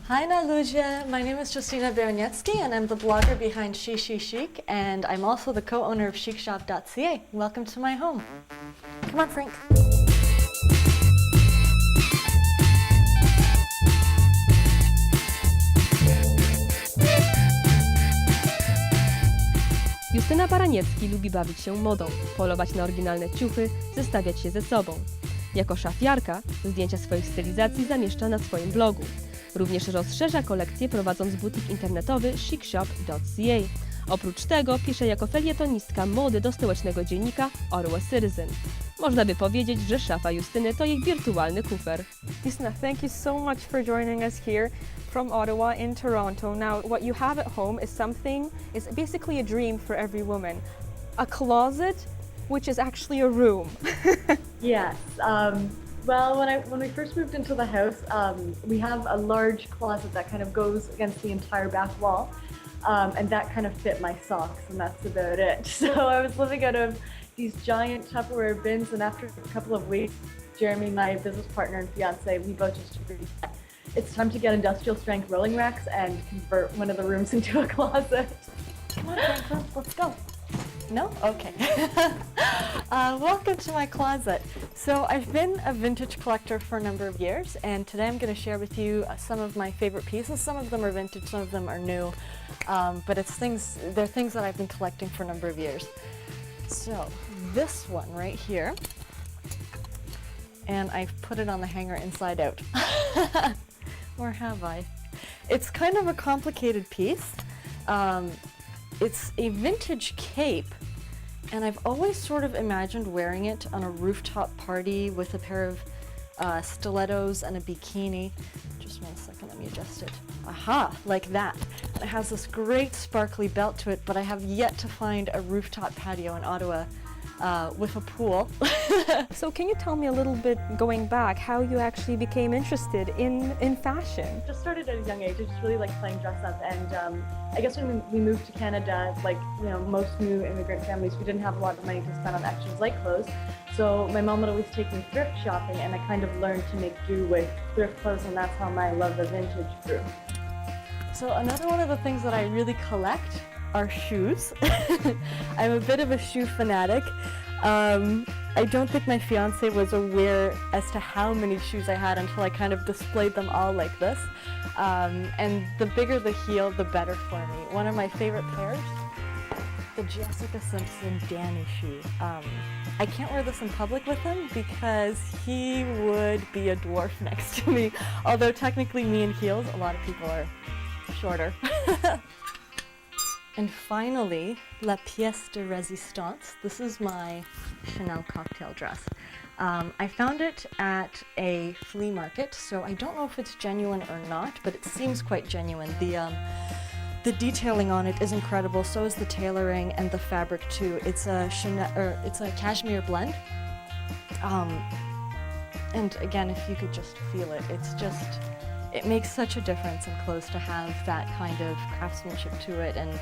Hi Luzie, my name is Justyna Baranecki and I'm the blogger behind She Chic, and I'm also the co-owner of chicshop.ca. Welcome to my home. Come on, Frank. Justyna Baranecki lubi bawić się modą, polować na oryginalne ciuchy, zestawiać się ze sobą. Jako szafiarka zdjęcia swoich stylizacji zamieszcza na swoim blogu. Również rozszerza kolekcję, prowadząc butik internetowy chicshop.ca. Oprócz tego pisze jako felietonistka mody do stołecznego dziennika Ottawa Citizen. Można by powiedzieć, że szafa Justyny to jej wirtualny kufer. Justyna, thank you so much for joining us here from Ottawa in Toronto. Now, what you have at home is it's basically a dream for every woman. A closet, which is actually a room. Yes. Well, when we first moved into the house, we have a large closet that kind of goes against the entire back wall, and that kind of fit my socks, and that's about it. So I was living out of these giant Tupperware bins, and after a couple of weeks, Jeremy, my business partner and fiance, we both just agreed that it's time to get industrial strength rolling racks and convert one of the rooms into a closet. Come on, Franklin, let's go. No? Okay. Welcome to my closet. So I've been a vintage collector for a number of years, and today I'm going to share with you some of my favorite pieces. Some of them are vintage, some of them are new, but they're things that I've been collecting for a number of years. So this one right here, and I've put it on the hanger inside out. Or have I? It's kind of a complicated piece. It's a vintage cape, and I've always sort of imagined wearing it on a rooftop party with a pair of stilettos and a bikini. Just 1 second, let me adjust it. Aha, like that. And it has this great sparkly belt to it, but I have yet to find a rooftop patio in Ottawa with a pool. So can you tell me a little bit, going back, how you actually became interested in fashion? Just started at a young age. I just really liked playing dress up, and I guess when we moved to Canada, like most new immigrant families, we didn't have a lot of money to spend on extras like clothes. So my mom would always take me thrift shopping, and I kind of learned to make do with thrift clothes, and that's how my love of vintage grew. So another one of the things that I really collect are shoes. I'm a bit of a shoe fanatic. I don't think my fiance was aware as to how many shoes I had until I kind of displayed them all like this. And the bigger the heel, the better for me. One of my favorite pairs, the Jessica Simpson Danny shoe. I can't wear this in public with him because he would be a dwarf next to me. Although technically me in heels, a lot of people are shorter. And finally, la pièce de résistance. This is my Chanel cocktail dress. I found it at a flea market, so I don't know if it's genuine or not, but it seems quite genuine. The detailing on it is incredible. So is the tailoring and the fabric too. It's a cashmere blend. And again, if you could just feel it, it makes such a difference in clothes to have that kind of craftsmanship to it and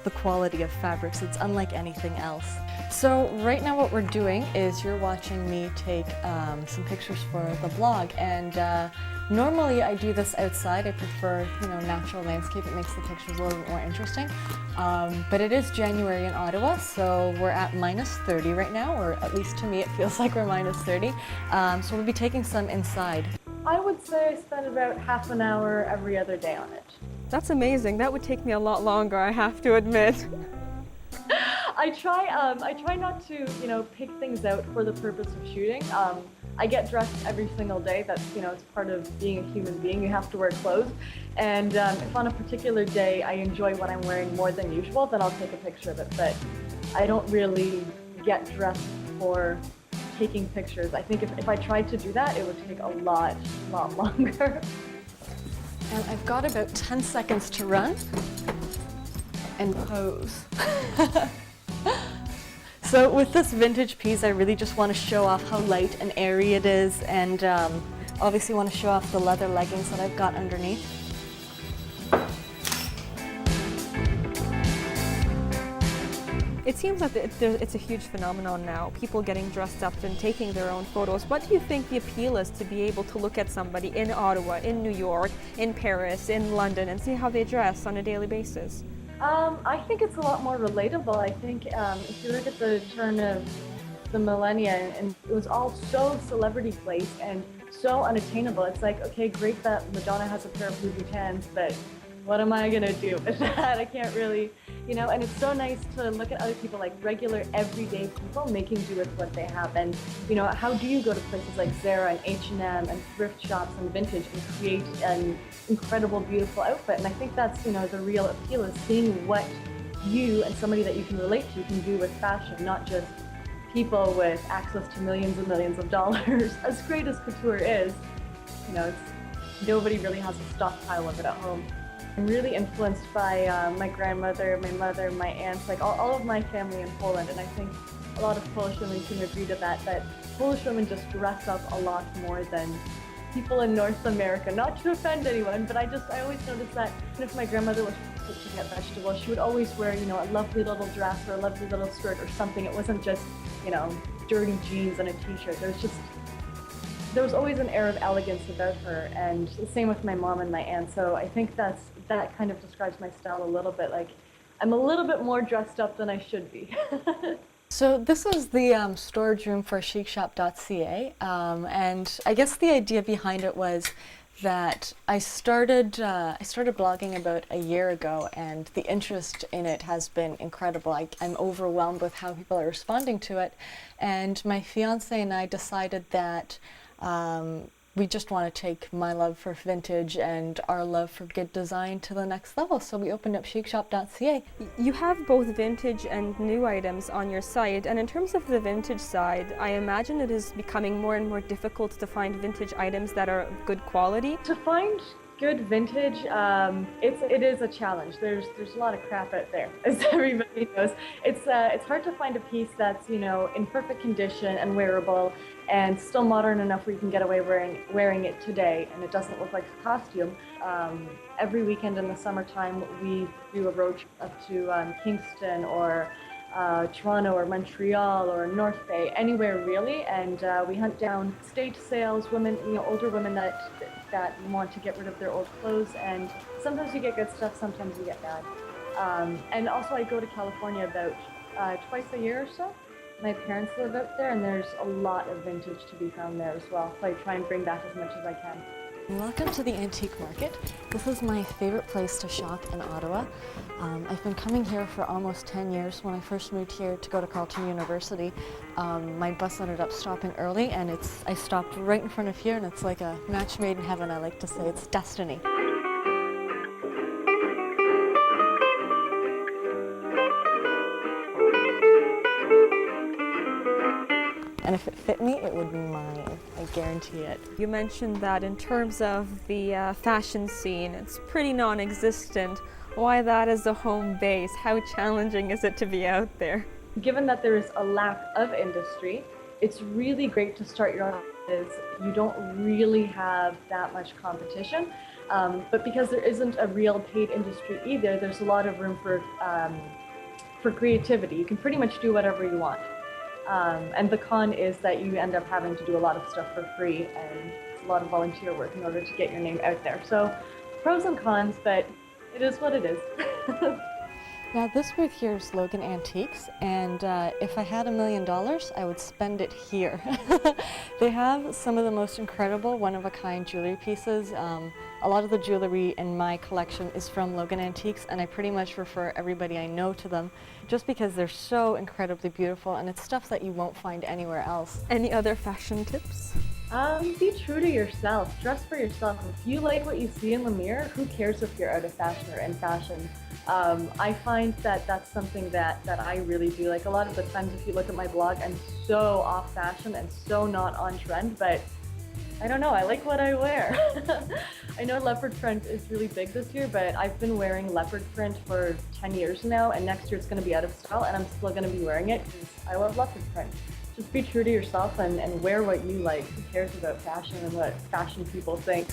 the quality of fabrics. It's unlike anything else. So right now what we're doing is you're watching me take some pictures for the blog, and normally I do this outside. I prefer natural landscape. It makes the pictures a little bit more interesting. But it is January in Ottawa, so we're at -30 right now, or at least to me it feels like we're -30. So we'll be taking some inside. I would say I spend about half an hour every other day on it. That's amazing. That would take me a lot longer, I have to admit. I try not to, pick things out for the purpose of shooting. I get dressed every single day. That's, it's part of being a human being. You have to wear clothes. And if on a particular day I enjoy what I'm wearing more than usual, then I'll take a picture of it. But I don't really get dressed for taking pictures. I think if I tried to do that, it would take a lot longer. And I've got about 10 seconds to run and pose. So with this vintage piece, I really just want to show off how light and airy it is, and obviously want to show off the leather leggings that I've got underneath. It seems like it's a huge phenomenon now, people getting dressed up and taking their own photos. What do you think the appeal is to be able to look at somebody in Ottawa, in New York, in Paris, in London, and see how they dress on a daily basis? I think it's a lot more relatable. I think if you look at the turn of the millennia, and it was all so celebrity placed and so unattainable. It's like, okay, great that Madonna has a pair of Louboutins, but what am I gonna do with that? I can't really, and it's so nice to look at other people, like regular, everyday people making do with what they have. And, how do you go to places like Zara and H&M and thrift shops and vintage and create an incredible, beautiful outfit? And I think that's, the real appeal, is seeing what you and somebody that you can relate to can do with fashion, not just people with access to millions and millions of dollars. As great as couture is, nobody really has a stockpile of it at home. I'm really influenced by my grandmother, my mother, my aunts, like all of my family in Poland, and I think a lot of Polish women can agree to that Polish women just dress up a lot more than people in North America. Not to offend anyone, but I always noticed that if my grandmother was to get vegetables, she would always wear, a lovely little dress or a lovely little skirt or something. It wasn't just, dirty jeans and a t-shirt. There was always an air of elegance about her, and the same with my mom and my aunt. So I think that kind of describes my style a little bit. Like, I'm a little bit more dressed up than I should be. So this is the storage room for chicshop.ca, and I guess the idea behind it was that I started blogging about a year ago, and the interest in it has been incredible. I'm overwhelmed with how people are responding to it, and my fiance and I decided that we just want to take my love for vintage and our love for good design to the next level. So we opened up chicshop.ca. You have both vintage and new items on your site, and in terms of the vintage side, I imagine it is becoming more and more difficult to find vintage items that are of good quality. To find good vintage, it is a challenge. There's a lot of crap out there, as everybody knows. It's hard to find a piece that's in perfect condition and wearable, and still modern enough where you can get away wearing it today, and it doesn't look like a costume. Every weekend in the summertime, we do a road trip up to Kingston or Toronto or Montreal or North Bay, anywhere really, and we hunt down estate sales, women, older women that want to get rid of their old clothes, and sometimes you get good stuff, sometimes you get bad. And also I go to California about twice a year or so. My parents live out there, and there's a lot of vintage to be found there as well, so I try and bring back as much as I can. Welcome to the Antique Market. This is my favorite place to shop in Ottawa. I've been coming here for almost 10 years. When I first moved here to go to Carleton University, my bus ended up stopping early, and I stopped right in front of here, and it's like a match made in heaven. I like to say it's destiny. And if it fit me, it would be mine. I guarantee it. You mentioned that in terms of the fashion scene, it's pretty non-existent. Why that as a home base? How challenging is it to be out there? Given that there is a lack of industry, it's really great to start your own business. You don't really have that much competition, but because there isn't a real paid industry either, there's a lot of room for creativity. You can pretty much do whatever you want. And the con is that you end up having to do a lot of stuff for free, and it's a lot of volunteer work in order to get your name out there. So pros and cons, but it is what it is. Now this booth here is Logan Antiques, and if I had $1 million, I would spend it here. They have some of the most incredible one-of-a-kind jewelry pieces. A lot of the jewelry in my collection is from Logan Antiques, and I pretty much refer everybody I know to them just because they're so incredibly beautiful, and it's stuff that you won't find anywhere else. Any other fashion tips? Be true to yourself. Dress for yourself. If you like what you see in the mirror, who cares if you're out of fashion or in fashion? I find that that's something that I really do. Like, a lot of the times, if you look at my blog, I'm so off fashion and so not on trend, but I don't know, I like what I wear. I know leopard print is really big this year, but I've been wearing leopard print for 10 years now, and next year it's going to be out of style, and I'm still going to be wearing it because I love leopard print. Just be true to yourself and wear what you like. Who cares about fashion and what fashion people think?